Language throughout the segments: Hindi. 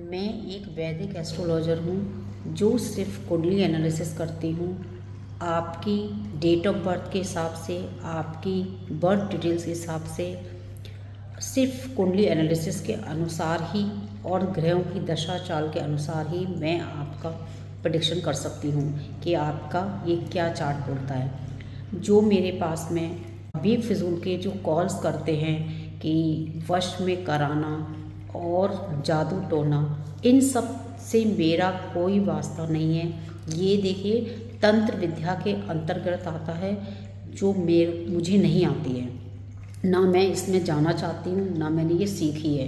मैं एक वैदिक एस्ट्रोलॉजर हूँ जो सिर्फ कुंडली एनालिसिस करती हूँ। आपकी डेट ऑफ बर्थ के हिसाब से, आपकी बर्थ डिटेल्स के हिसाब से, सिर्फ कुंडली एनालिसिस के अनुसार ही और ग्रहों की दशा चाल के अनुसार ही मैं आपका प्रेडिक्शन कर सकती हूँ कि आपका ये क्या चार्ट बोलता है। जो मेरे पास में बेफिजूल के जो कॉल्स करते हैं कि वश में कराना और जादू टोना, इन सब से मेरा कोई वास्ता नहीं है। ये देखिए, तंत्र विद्या के अंतर्गत आता है जो मुझे नहीं आती है, ना मैं इसमें जाना चाहती हूँ, ना मैंने ये सीखी है।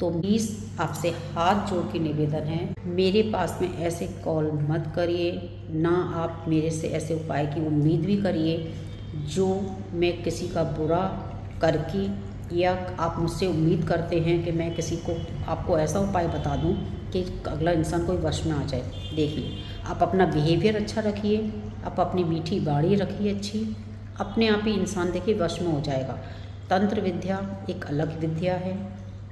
तो प्लीज़ आपसे हाथ जोड़ के निवेदन है, मेरे पास में ऐसे कॉल मत करिए, ना आप मेरे से ऐसे उपाय की उम्मीद भी करिए जो मैं किसी का बुरा करके, या आप मुझसे उम्मीद करते हैं कि मैं किसी को आपको ऐसा उपाय बता दूं कि अगला इंसान कोई वश में आ जाए। देखिए, आप अपना बिहेवियर अच्छा रखिए, आप अपनी मीठी बाणी रखिए अच्छी, अपने आप ही इंसान देखिए वश में हो जाएगा। तंत्र विद्या एक अलग विद्या है,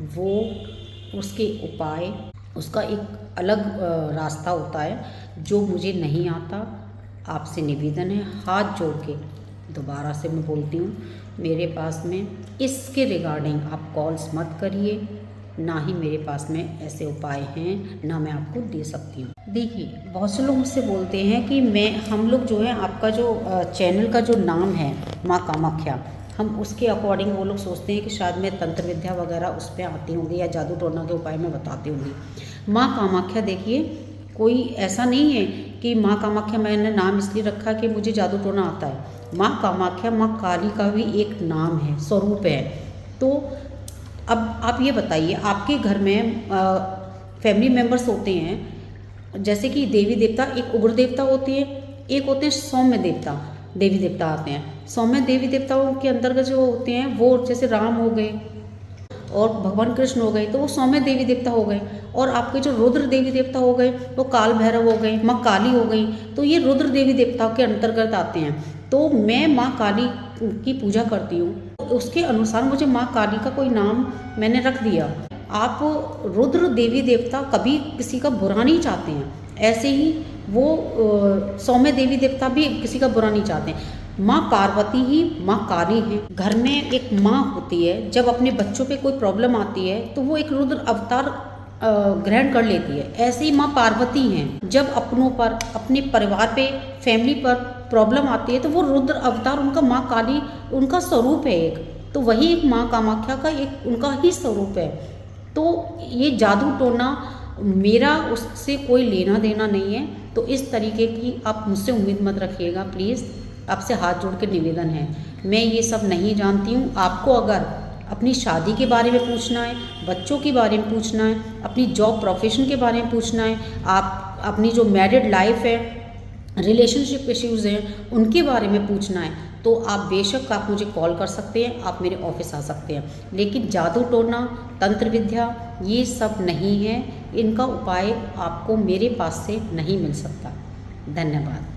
वो उसके उपाय, उसका एक अलग रास्ता होता है जो मुझे नहीं आता। आपसे निवेदन है, हाथ जोड़ के दोबारा से मैं बोलती हूँ, मेरे पास में इसके रिगार्डिंग आप कॉल्स मत करिए, ना ही मेरे पास में ऐसे उपाय हैं, ना मैं आपको दे सकती हूँ। देखिए, बहुत से लोग मुझसे बोलते हैं कि हम लोग जो है, आपका जो चैनल का जो नाम है माँ कामाख्या, हम उसके अकॉर्डिंग वो लोग सोचते हैं कि शायद मैं तंत्र विद्या वगैरह उस पर आती होंगी या जादू टोना के उपाय में बताती होंगी। माँ कामाख्या देखिए, कोई ऐसा नहीं है कि माँ कामाख्या मैंने नाम इसलिए रखा कि मुझे जादू टोना आता है। माँ कामाख्या माँ काली का भी एक नाम है, स्वरूप है। तो अब आप ये बताइए, आपके घर में फैमिली मेम्बर्स होते हैं, जैसे कि देवी देवता, एक उग्र देवता होती है, एक होते हैं सौम्य देवता, देवी देवता आते हैं। सौम्य देवी देवताओं के अंतर्गत जो होते हैं वो जैसे राम हो गए और भगवान कृष्ण हो गए, तो वो सौम्य देवी देवता हो गए। और आपके जो रुद्र देवी देवता हो गए वो काल भैरव हो गए, माँ काली हो गई, तो ये रुद्र देवी देवताओं के अंतर्गत आते हैं। तो मैं माँ काली की पूजा करती हूँ, उसके अनुसार मुझे माँ काली का कोई नाम मैंने रख दिया। आप रुद्र देवी देवता कभी किसी का बुरा नहीं चाहते हैं, ऐसे ही वो सौम्य देवी देवता भी किसी का बुरा नहीं चाहते हैं। माँ पार्वती ही माँ काली हैं। घर में एक माँ होती है, जब अपने बच्चों पे कोई प्रॉब्लम आती है तो वो एक रुद्र अवतार ग्रहण कर लेती है। ऐसे ही माँ पार्वती हैं, जब अपनों पर, अपने परिवार पे, फैमिली पर प्रॉब्लम आती है तो वो रुद्र अवतार, उनका माँ काली उनका स्वरूप है एक। तो वही एक माँ कामाख्या का एक उनका ही स्वरूप है। तो ये जादू टोना मेरा उससे कोई लेना देना नहीं है। तो इस तरीके की आप मुझसे उम्मीद मत रखिएगा प्लीज़, आपसे हाथ जोड़ के निवेदन है। मैं ये सब नहीं जानती हूँ। आपको अगर अपनी शादी के बारे में पूछना है, बच्चों के बारे में पूछना है, अपनी जॉब प्रोफेशन के बारे में पूछना है, आप अपनी जो मैरिड लाइफ है, रिलेशनशिप इश्यूज़ हैं, उनके बारे में पूछना है, तो आप बेशक आप मुझे कॉल कर सकते हैं, आप मेरे ऑफिस आ सकते हैं। लेकिन जादू टोना, तंत्र विद्या, ये सब नहीं है, इनका उपाय आपको मेरे पास से नहीं मिल सकता। धन्यवाद।